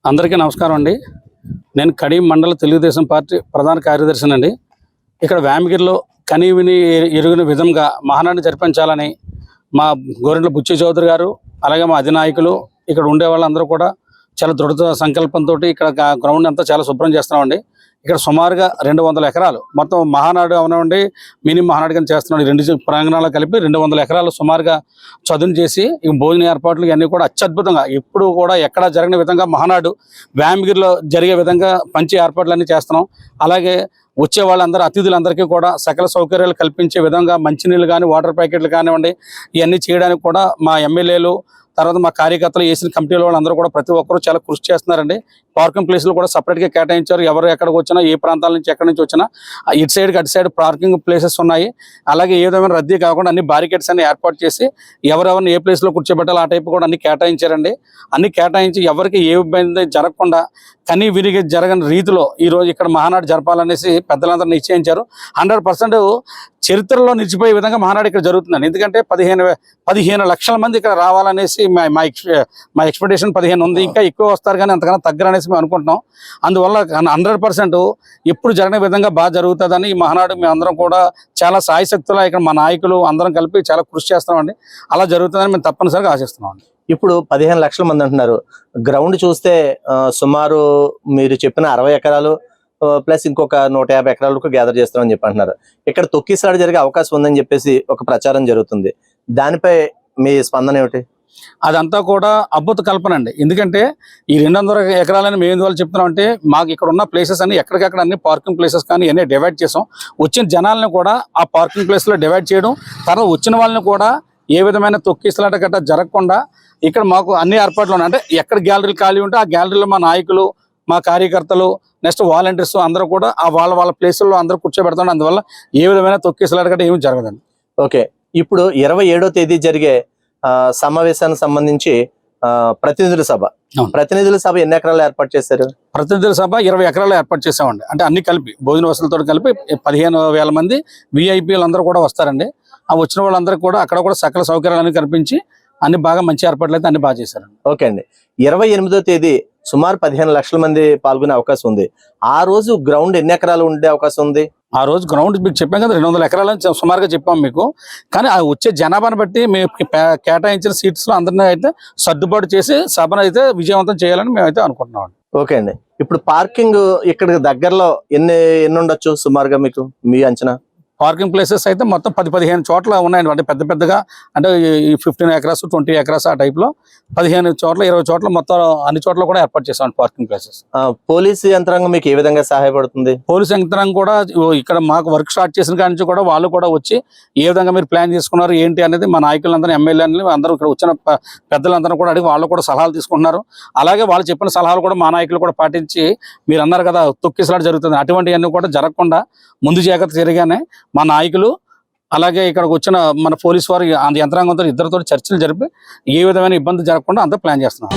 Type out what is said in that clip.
అందరికీ నమస్కారం అండి. నేను కడియం మండల తెలుగుదేశం పార్టీ ప్రధాన కార్యదర్శినండి. ఇక్కడ వేమగిరిలో కనీవిని ఎరుగిన విధంగా మహానాడిని జరిపించాలని మా గోరెంట్ల బుచ్చి చౌదరి గారు, అలాగే మా అధినాయకులు, ఇక్కడ ఉండే వాళ్ళందరూ కూడా చాలా దృఢ సంకల్పంతో ఇక్కడ గ్రౌండ్ అంతా చాలా శుభ్రం చేస్తున్నామండి. ఇక్కడ సుమారుగా 200 ఎకరాలు మొత్తం మహానాడు అవనండి, మినీ మహానాడు కానీ చేస్తున్నాం. 2 ప్రాంగణాలు కలిపి 200 ఎకరాలు సుమారుగా చదును చేసి భోజన ఏర్పాట్లు ఇవన్నీ కూడా అత్యద్భుతంగా ఎప్పుడు కూడా ఎక్కడా జరగని విధంగా మహానాడు వేమగిరిలో జరిగే విధంగా మంచి ఏర్పాట్లన్నీ చేస్తున్నాం. అలాగే వచ్చే వాళ్ళందరూ అతిథులందరికీ కూడా సకల సౌకర్యాలు కల్పించే విధంగా మంచినీళ్ళు కానీ, వాటర్ ప్యాకెట్లు కానివ్వండి, ఇవన్నీ చేయడానికి కూడా మా ఎమ్మెల్యేలు, తర్వాత మా కార్యకర్తలు, వేసిన కమిటీల వాళ్ళందరూ కూడా ప్రతి ఒక్కరూ చాలా కృషి చేస్తున్నారండి. పార్కింగ్ ప్లేసులు కూడా సపరేట్గా కేటాయించారు. ఎవరు ఎక్కడికి వచ్చినా, ఏ ప్రాంతాల నుంచి ఎక్కడి నుంచి వచ్చినా ఇటు సైడ్కి అటు సైడ్ పార్కింగ్ ప్లేసెస్ ఉన్నాయి. అలాగే ఏ విధమైన రద్దీ కాకుండా అన్ని బారికేడ్స్ అన్ని ఏర్పాటు చేసి ఎవరెవరిని ఏ ప్లేస్లో కూర్చోబెట్టాలో ఆ టైపు కూడా అన్ని కేటాయించారండి. అన్ని కేటాయించి ఎవరికి ఏ ఇబ్బంది జరగకుండా కనీ విరిగి జరగని రీతిలో ఈరోజు ఇక్కడ మహానాడు జరపాలనేసి పెద్దలందరూ నిశ్చయించారు. 100% చరిత్రలో నిలిచిపోయే విధంగా మహానాడు ఇక్కడ జరుగుతుందండి. ఎందుకంటే 15 లక్షల మంది ఇక్కడ రావాలనేసి మా ఎక్స్పెక్టేషన్ 15 ఉంది. ఇంకా ఎక్కువ వస్తారు కానీ అంతకన్నా తగ్గరనేసి మేము అనుకుంటున్నాం. అందువల్ల 100% ఎప్పుడు జరగని విధంగా బాగా జరుగుతుందని ఈ మహానాడు మేము అందరం కూడా చాలా సాయశక్తులా ఇక్కడ మా నాయకులు అందరం కలిపి చాలా కృషి చేస్తామండి. అలా జరుగుతుందని మేము తప్పనిసరిగా ఆశిస్తున్నామండి. ఇప్పుడు 15 లక్షల మంది అంటున్నారు. గ్రౌండ్ చూస్తే సుమారు మీరు చెప్పిన 60 ఎకరాలు ప్లస్ ఇంకొక 150 ఎకరాలకు గ్యాదర్ చేస్తామని చెప్పి అంటున్నారు. ఇక్కడ తొక్కిసలాట జరిగే అవకాశం ఉందని చెప్పేసి ఒక ప్రచారం జరుగుతుంది. దానిపై మీ స్పందన ఏమిటి? అదంతా కూడా అద్భుత కల్పన అండి. ఎందుకంటే ఈ 200 ఎకరాలని మేము ఎందువల్ల చెప్తున్నాం అంటే, మాకు ఇక్కడ ఉన్న ప్లేసెస్ అన్ని ఎక్కడికక్కడ అన్ని పార్కింగ్ ప్లేసెస్ కానీ ఇవన్నీ డివైడ్ చేసాం. వచ్చిన జనాలను కూడా ఆ పార్కింగ్ ప్లేస్లో డివైడ్ చేయడం, తర్వాత వచ్చిన వాళ్ళని కూడా ఏ విధమైన తొక్కిసలాట గట్రా జరగకుండా ఇక్కడ మాకు అన్ని ఏర్పాట్లు ఉన్నాయి. అంటే ఎక్కడ గ్యాలరీలు ఖాళీ ఉంటే ఆ గ్యాలరీలో మా నాయకులు, మా కార్యకర్తలు, నెక్స్ట్ వాలంటీర్స్ అందరూ కూడా ఆ వాళ్ళ ప్లేసుల్లో అందరూ కూర్చోబెడతాం. అందువల్ల ఏ విధమైన తొక్కిసలాట గట్రా ఏమి జరగదండి. ఓకే, ఇప్పుడు 27వ తేదీ జరిగే సమావేశానికి సంబంధించి ప్రతినిధుల సభ ఎన్ని ఎకరాలు ఏర్పాటు చేశారు? ప్రతినిధుల సభ 20 ఎకరాలు ఏర్పాటు చేసామండి. అంటే అన్ని కలిపి భోజన వసతులతో కలిపి 15,000 మంది విఐపీలు అందరూ కూడా వస్తారండి. ఆ వచ్చిన వాళ్ళందరూ కూడా అక్కడ కూడా సకల సౌకర్యాలన్నీ కల్పించి అన్ని బాగా మంచి ఏర్పాట్లు అయితే అన్ని బాగా చేశారండి. ఓకే అండి, 28వ తేదీ సుమారు 15 లక్షల మంది పాల్గొనే అవకాశం ఉంది. ఆ రోజు గ్రౌండ్ ఎన్ని ఎకరాలు ఉండే అవకాశం ఉంది? ఆ రోజు గ్రౌండ్ మీకు చెప్పాం కదా, 200 ఎకరాలని సుమారుగా చెప్పాం మీకు. కానీ ఆ వచ్చే జనాభాను బట్టి మేము కేటాయించిన సీట్స్లో అందరినీ అయితే సర్దుబాటు చేసి సభను అయితే విజయవంతం చేయాలని మేమైతే అనుకుంటున్నాం. ఓకే అండి, ఇప్పుడు పార్కింగ్ ఇక్కడ దగ్గరలో ఎన్ని ఉండొచ్చు సుమారుగా మీకు మీ అంచనా? పార్కింగ్ ప్లేసెస్ అయితే మొత్తం 10-15 చోట్ల ఉన్నాయండి. అంటే పెద్దగా అంటే 15 ఎకరాస్ 20 ఎకరాస్ ఆ టైప్లో 15 చోట్ల 20 చోట్ల మొత్తం అన్ని చోట్ల కూడా ఏర్పాటు చేసాం పార్కింగ్ ప్లేసెస్. పోలీసు యంత్రాంగం మీకు ఏ విధంగా సహాయపడుతుంది? పోలీసు యంత్రాంగం కూడా ఇక్కడ మాకు వర్క్ స్టార్ట్ చేసిన కాడి నుంచి కూడా వాళ్ళు కూడా వచ్చి ఏ విధంగా మీరు ప్లాన్ చేసుకున్నారు ఏంటి అనేది మా నాయకులందరూ, ఎమ్మెల్యేలు అందరూ, ఇక్కడ వచ్చిన పెద్దలందరూ కూడా అడిగి వాళ్ళు కూడా సలహాలు తీసుకుంటున్నారు. అలాగే వాళ్ళు చెప్పిన సలహాలు కూడా మా నాయకులు కూడా పాటించి, మీరు అన్నారు కదా తొక్కిసలాట జరుగుతుంది, అటువంటివన్నీ కూడా జరగకుండా ముందు జాగ్రత్త జరిగానే మా నాయకులు అలాగే ఇక్కడికి వచ్చిన మన పోలీసు వారు యంత్రాంగంతో ఇద్దరితో చర్చలు జరిపి ఏ విధమైన ఇబ్బంది జరగకుండా అంతా ప్లాన్ చేస్తున్నాం.